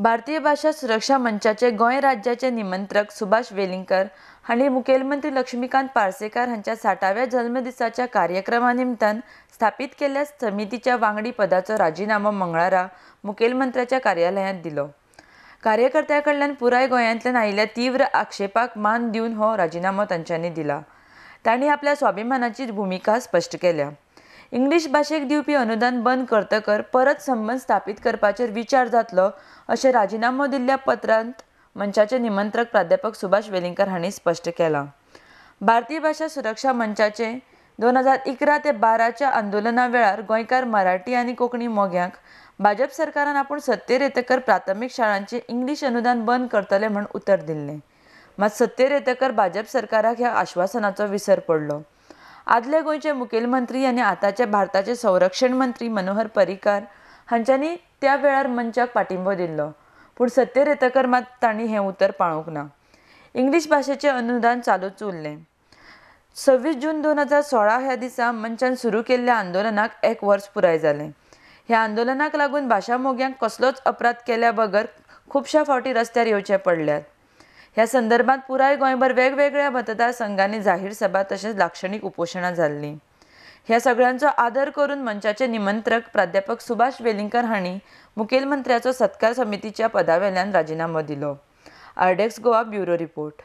भारतीय भाषा सुरक्षा मंचाचे गोंय राज्याचे निमंत्रक सुभाष वेलिंगकर हांणी मुखेलमंत्री लक्ष्मीकांत पार्सेकार हांच्या 60व्या जल्मदिसाच्या कार्यक्रमा निमतान स्थापीत केल्ल्या समितीच्या वांगडी पदाचो राजीनामो मंगळारा मुखेलमंत्र्याच्या कार्यालयांत दिलो। कार्यकर्त्यां कडल्यान पुराय गोंयांतल्यान आयिल्ल्या तीव्र आक्षेपाक मान दिवन हो राजीनामो तांच्यांनी दिला। तांणी आपल्या स्वाभिमानाची भूमिका स्पश्ट केल्या। इंग्लीश भाशेक दिवपी अनुदान बंद करतकर परत संबंद स्थापीत करपाचेर विचार जातलो अशें राजीनामो दिल्ल्या पत्रांत मंचाचे निमंत्रक प्राध्यापक सुभाष वेलिंगकर हांणी स्पश्ट केलां। भारतीय भाषा सुरक्षा मंचाचे 2011 ते 12च्या आंदोलना वेळार गोंयकार मराठी आनी कोंकणी मोग्यांक भाजप सरकारान आपूण सत्तेर येतकर प्राथमीक शाळांचें इंग्लीश अनुदान बंद करतले म्हूण उतर दिल्लें। मात सत्तेर येतकर भाजप सरकाराक ह्या आश्वासनाचो विसर पडलो। आदले गोंयचे मुखेलमंत्री आनी आतांचे भारताचे संरक्षण मंत्री मनोहर पर्रीकार हांच्यांनी त्या वेळार मंचाक पाठिंबो दिल्लो, पूण सत्तेर येतकर मात तांणी हें उतर पाळूंक ना। इंग्लीश भाशेचें अनुदान चालूच उरलें। 26 जून 2016 ह्या दिसा मंचान सुरू केल्ल्या आंदोलनाक 1 वर्स पुराय जालें। ह्या आंदोलनाक लागून भाशा मोग्यांक कसलोच अपराध केल्या बगर खुबश्या फावटी रस्त्यार येवचें पडल्यात। ह्या संदर्भात पुराय गोंयभर वेगवेगळ्या मतदारसंघांनी जाहीर सभा तशेंच लाक्षणिक उपोशणां जाल्लीं। ह्या सगळ्यांचो आदर करून मंचाचे निमंत्रक प्राध्यापक सुभाष वेलिंगकर हांणी मुखेलमंत्र्याचो सत्कार समितीच्या पदावेल्यान राजीनामो दिलो। आर्डेक्स गोवा ब्युरो रिपोर्ट।